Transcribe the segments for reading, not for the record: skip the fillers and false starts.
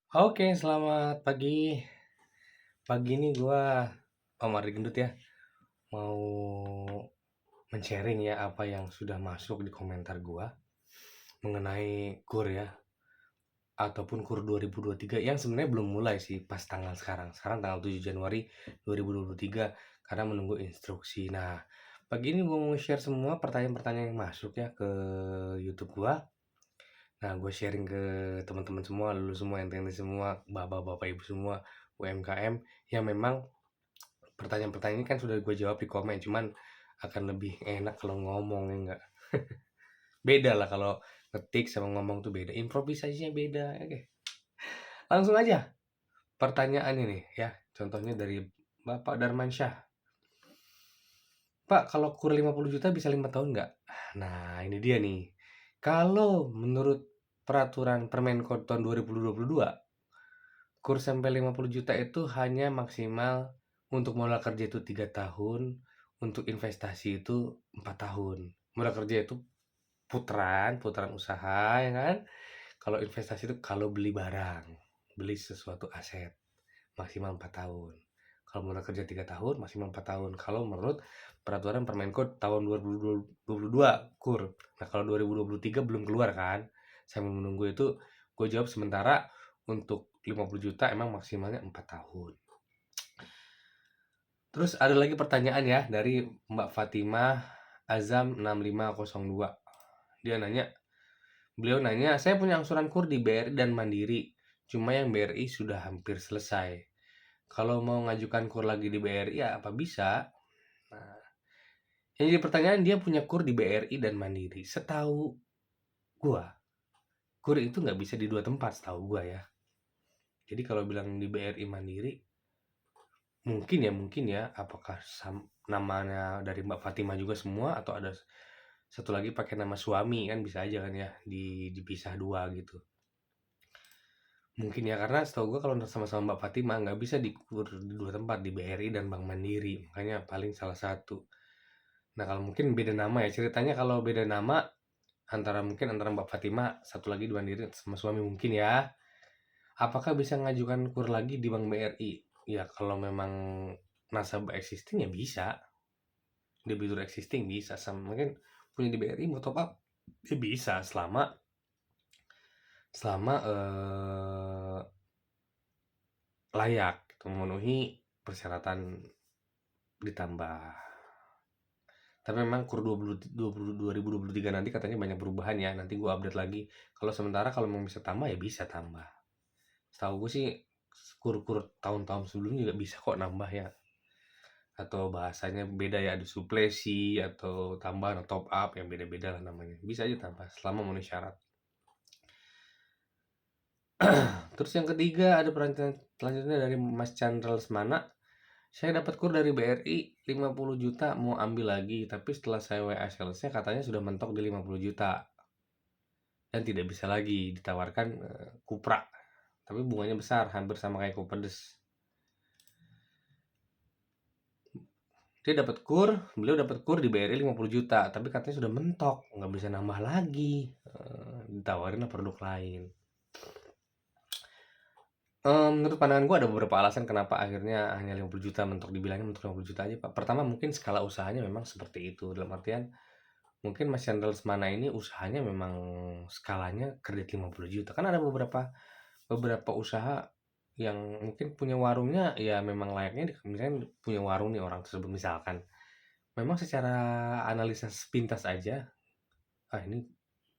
Oke, selamat pagi. Pagi ini gua Omar Gendut ya, mau men-sharing ya apa yang sudah masuk di komentar gua mengenai KUR ya, ataupun KUR 2023 yang sebenarnya belum mulai sih pas tanggal sekarang. Sekarang tanggal 7 Januari 2023 karena menunggu instruksi. Nah, pagi ini gua mau share semua pertanyaan-pertanyaan yang masuk ya ke YouTube gua. Nah, gue sharing ke teman-teman semua, lulu semua, ente-ente semua, bapak-bapak, ibu semua, UMKM yang memang pertanyaan-pertanyaan ini kan sudah gue jawab di komen, cuman akan lebih enak kalau ngomong ya enggak. Beda lah kalau ngetik sama ngomong tuh beda, improvisasinya beda. Oke, langsung aja pertanyaan ini ya. Contohnya dari Bapak Darmansyah. Pak, kalau KUR 50 juta bisa 5 tahun nggak? Nah, ini dia nih. Kalau menurut peraturan Permenkop tahun 2022, KUR sampai 50 juta itu hanya maksimal untuk modal kerja itu 3 tahun, untuk investasi itu 4 tahun. Modal kerja itu putaran usaha ya kan. Kalau investasi itu kalau beli barang, beli sesuatu aset, maksimal 4 tahun. Kalau modal kerja 3 tahun, maksimal 4 tahun. Kalau menurut peraturan Permenkop tahun 2022 KUR. Nah, kalau 2023 belum keluar kan. Saya menunggu itu, gue jawab sementara untuk 50 juta emang maksimalnya 4 tahun. Terus ada lagi pertanyaan ya dari Mbak Fatimah Azam 6502. Beliau nanya, saya punya angsuran KUR di BRI dan Mandiri, cuma yang BRI sudah hampir selesai. Kalau mau ngajukan KUR lagi di BRI ya apa bisa? Nah, yang jadi pertanyaan dia punya KUR di BRI dan Mandiri. Setahu gua, KUR itu nggak bisa di dua tempat setahu gua ya. Jadi kalau bilang di BRI Mandiri, mungkin ya, apakah namanya dari Mbak Fatimah juga semua atau ada satu lagi pakai nama suami kan bisa aja kan ya dipisah dua gitu. Mungkin ya karena setahu gua kalau sama-sama Mbak Fatimah nggak bisa dikur di dua tempat di BRI dan Bank Mandiri, makanya paling salah satu. Nah kalau mungkin beda nama ya ceritanya kalau beda nama antara Mbak Fatimah satu lagi di Mandiri sama suami mungkin ya. Apakah bisa ngajukan KUR lagi di Bank BRI? Ya kalau memang nasabah existing ya bisa, debitur existing bisa sama mungkin punya di BRI mau top up ya bisa selama selama layak gitu, memenuhi persyaratan ditambah. Tapi memang KUR 2023 nanti katanya banyak perubahan ya. Nanti gue update lagi. Kalau sementara kalau mau bisa tambah ya bisa tambah. Setahu gue sih KUR-KUR tahun-tahun sebelumnya juga bisa kok nambah ya. Atau bahasanya beda ya, ada suplesi atau tambahan atau top up yang beda-beda lah namanya. Bisa aja tambah selama memenuhi syarat. Terus yang ketiga ada pertanyaan selanjutnya dari Mas Chandra Lesmana. Saya dapat KUR dari BRI 50 juta mau ambil lagi, tapi setelah saya WA salesnya katanya sudah mentok di 50 juta dan tidak bisa lagi ditawarkan Kupra. Tapi bunganya besar, hampir sama kayak Kupedes. Beliau dapat KUR di BRI 50 juta, tapi katanya sudah mentok, nggak bisa nambah lagi. Ditawarin produk lain. Menurut pandangan gue ada beberapa alasan kenapa akhirnya hanya 50 juta mentok, dibilangnya mentok 50 juta aja Pak. Pertama mungkin skala usahanya memang seperti itu, dalam artian mungkin Mas Chandra Lesmana ini usahanya memang skalanya kredit 50 juta. Kan ada beberapa usaha yang mungkin punya warungnya ya memang layaknya misalkan punya warung nih orang tersebut misalkan. Memang secara analisa sepintas aja, ah ini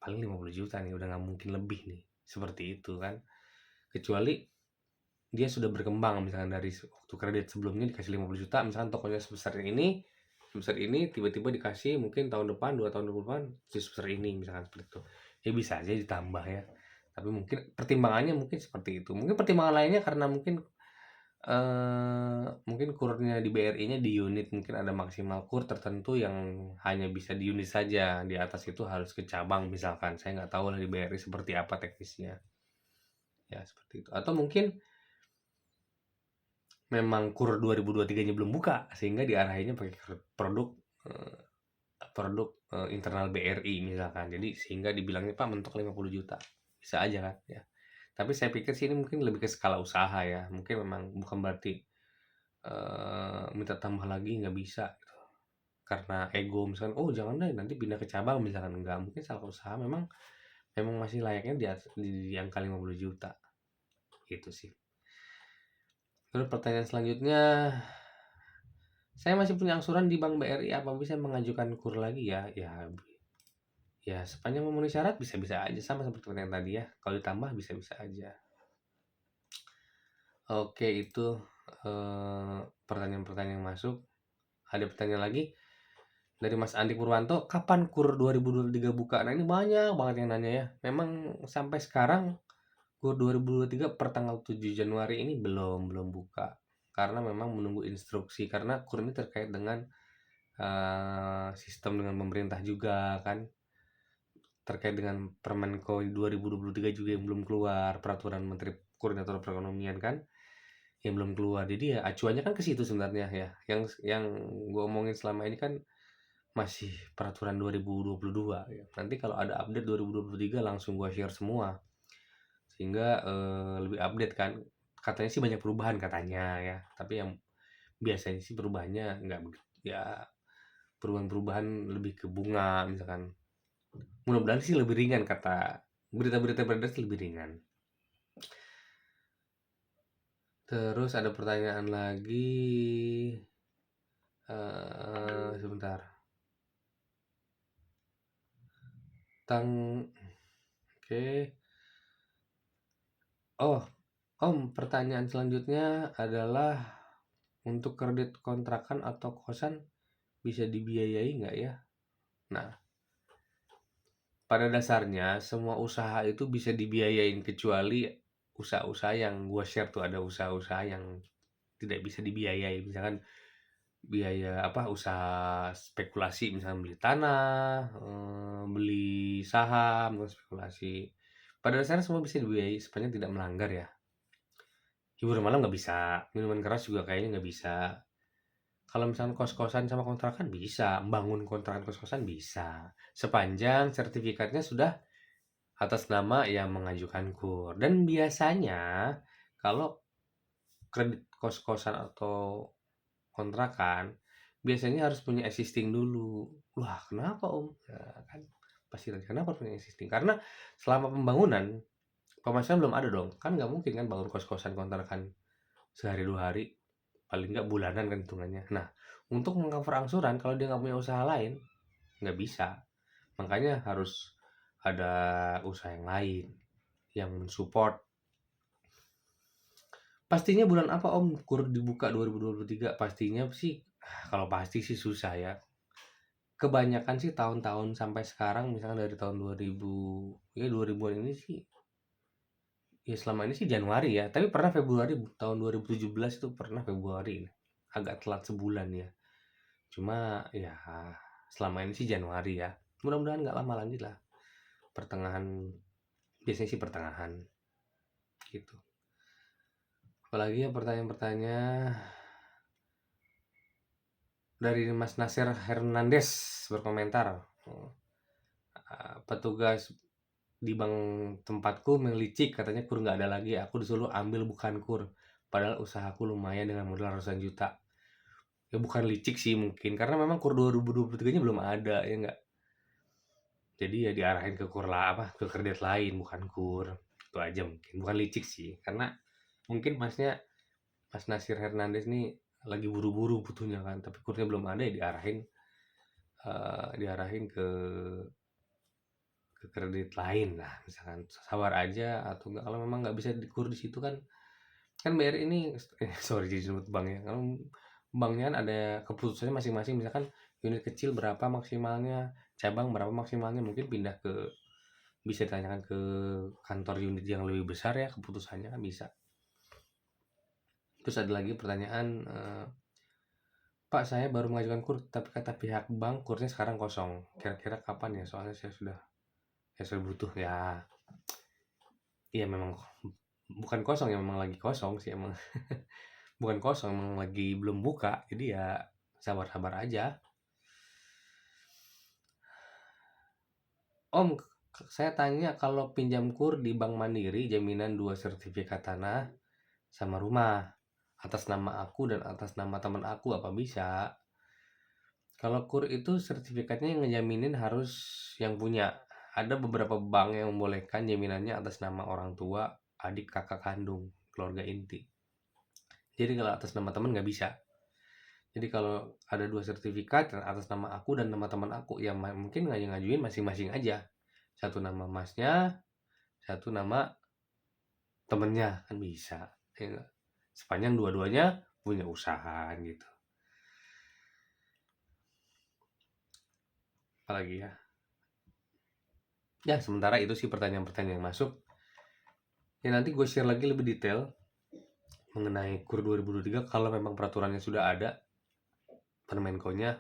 paling 50 juta nih udah nggak mungkin lebih nih. Seperti itu kan. Kecuali dia sudah berkembang misalkan dari waktu kredit sebelumnya dikasih 50 juta misalkan tokonya sebesar ini tiba-tiba dikasih mungkin tahun depan 2 tahun depan sebesar ini misalkan seperti itu ya bisa aja ditambah ya tapi mungkin pertimbangannya mungkin seperti itu mungkin pertimbangan lainnya karena mungkin kurnya di BRI-nya di unit mungkin ada maksimal kur tertentu yang hanya bisa di unit saja di atas itu harus ke cabang misalkan saya nggak tahu lah di BRI seperti apa teknisnya ya seperti itu atau mungkin memang KUR 2023-nya belum buka sehingga diarahinnya pakai produk eh, produk internal BRI misalkan. Jadi sehingga dibilangnya Pak mentok 50 juta. Bisa aja kan ya. Tapi saya pikir sih ini mungkin lebih ke skala usaha ya, mungkin memang bukan berarti, minta tambah lagi nggak bisa gitu, karena ego misalkan, "Oh jangan deh nanti pindah ke cabang," misalkan, enggak, mungkin skala usaha memang masih layaknya di angka 50 juta gitu sih. Terus pertanyaan selanjutnya, "Saya masih punya angsuran di Bank BRI, apa bisa mengajukan KUR lagi ya?" Ya sepanjang memenuhi syarat bisa-bisa aja, sama seperti pertanyaan tadi ya, kalau ditambah bisa-bisa aja. Oke itu, pertanyaan-pertanyaan yang masuk. Ada pertanyaan lagi dari Mas Andi Purwanto, "Kapan KUR 2023 buka?" Nah ini banyak banget yang nanya ya. Memang sampai sekarang KUR 2023 per tanggal 7 Januari ini belum buka. Karena memang menunggu instruksi, karena KUR ini terkait dengan, sistem dengan pemerintah juga kan. Terkait dengan Permenko 2023 juga yang belum keluar, peraturan Menteri Koordinator Perekonomian kan, yang belum keluar. Jadi ya acuannya kan ke situ sebenarnya ya. Yang gue omongin selama ini kan masih peraturan 2022 ya. Nanti kalau ada update 2023 langsung gue share semua. Sehingga lebih update kan. Katanya sih banyak perubahan katanya ya. Tapi yang biasanya sih perubahannya nggak ya, perubahan-perubahan lebih ke bunga misalkan. Mudah-mudahan sih lebih ringan, kata berita-berita beredar sih lebih ringan. Terus ada pertanyaan lagi, sebentar. Oke. Oh, Om, pertanyaan selanjutnya adalah untuk kredit kontrakan atau kosan bisa dibiayai nggak ya? Nah, pada dasarnya semua usaha itu bisa dibiayain kecuali usaha-usaha yang gua share tuh, ada usaha-usaha yang tidak bisa dibiayai. Misalkan biaya apa, usaha spekulasi misalnya beli tanah, beli saham, terus spekulasi. Pada dasarnya semua bisa dibiayai sepanjang tidak melanggar ya. Hiburan malam nggak bisa, minuman keras juga kayaknya nggak bisa. Kalau misalnya kos-kosan sama kontrakan bisa, bangun kontrakan kos-kosan bisa. Sepanjang sertifikatnya sudah atas nama yang mengajukan KUR. Dan biasanya kalau kredit kos-kosan atau kontrakan, biasanya harus punya existing dulu. Wah, kenapa Om? Ya kan, pasti tanya, kenapa punya existing? Karena selama pembangunan, pemasaran belum ada dong. Kan nggak mungkin kan bangun kos-kosan kontrakan sehari 2 hari, paling nggak bulanan kan hitungannya. Nah, untuk mengcover angsuran, kalau dia nggak punya usaha lain, nggak bisa. Makanya harus ada usaha yang lain yang mensupport. Pastinya bulan apa Om KUR dibuka 2023? Pastinya sih, kalau pasti sih susah ya. Kebanyakan sih tahun-tahun sampai sekarang, misalkan dari tahun 2000, ya 2000-an ini sih, ya selama ini sih Januari ya. Tapi pernah Februari tahun 2017 itu pernah Februari. Agak telat sebulan ya. Cuma ya selama ini sih Januari ya. Mudah-mudahan nggak lama lagi lah. Pertengahan, biasanya sih pertengahan gitu. Apalagi ya pertanyaan-pertanyaan dari Mas Nasir Hernandez berkomentar. Petugas di bank tempatku melicik, katanya KUR nggak ada lagi, aku disuruh ambil bukan KUR, padahal usahaku lumayan dengan modal ratusan juta. Ya bukan licik sih mungkin, karena memang KUR 2023 nya belum ada ya nggak, jadi ya diarahin ke KUR lah, apa, ke kredit lain bukan KUR. Itu aja mungkin, bukan licik sih, karena mungkin Mas Nasir Hernandez nih lagi buru-buru butuhnya kan, tapi KURnya belum ada ya diarahin ke kredit lain lah, misalkan sabar aja, atau enggak kalau memang nggak bisa dikur di situ kan. Kan BRI ini sorry jadi sebut bank ya, kalau banknya kan ada keputusannya masing-masing, misalkan unit kecil berapa maksimalnya, cabang berapa maksimalnya, mungkin pindah ke, bisa ditanyakan ke kantor unit yang lebih besar ya, keputusannya kan bisa. Terus ada lagi pertanyaan, Pak saya baru mengajukan KUR tapi kata pihak bank KURnya sekarang kosong, kira-kira kapan ya, soalnya saya sudah butuh ya. Iya memang bukan kosong ya, memang lagi kosong sih emang. Bukan kosong, emang lagi belum buka. Jadi ya sabar-sabar aja. Om, Saya tanya kalau pinjam KUR di Bank Mandiri jaminan 2 sertifikat tanah sama rumah, atas nama aku dan atas nama teman aku, apa bisa? Kalau KUR itu sertifikatnya yang ngejaminin harus yang punya. Ada beberapa bank yang membolehkan jaminannya atas nama orang tua, adik, kakak kandung, keluarga inti. Jadi kalau atas nama teman nggak bisa. Jadi kalau ada 2 sertifikat atas nama aku dan nama teman aku, ya mungkin ngajuin masing-masing aja. Satu nama masnya, satu nama temennya, kan bisa. Ya nggak? Sepanjang dua-duanya punya usaha gitu. Apalagi ya. Ya, sementara itu sih pertanyaan-pertanyaan yang masuk. Ya nanti gue share lagi lebih detail mengenai KUR 2023 kalau memang peraturannya sudah ada, Permenkonya,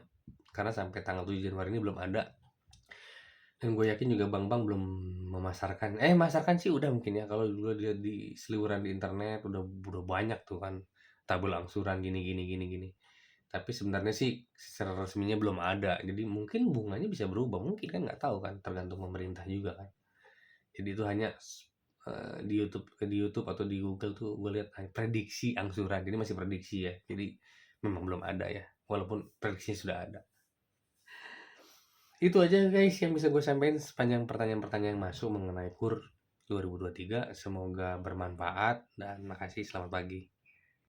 karena sampai tanggal 7 Januari ini belum ada. Dan gue yakin juga bank-bank belum memasarkan. Masarkan sih udah mungkin ya. Kalau dulu dia di seliweran di internet udah banyak tuh kan tabel angsuran gini gini gini gini. Tapi sebenarnya sih secara resminya belum ada. Jadi mungkin bunganya bisa berubah, mungkin kan nggak tahu kan, tergantung pemerintah juga kan. Jadi itu hanya di YouTube atau di Google tuh gue lihat prediksi angsuran. Jadi masih prediksi ya. Jadi memang belum ada ya. Walaupun prediksinya sudah ada. Itu aja guys yang bisa gue sampaikan sepanjang pertanyaan-pertanyaan yang masuk mengenai KUR 2023. Semoga bermanfaat dan makasih, selamat pagi.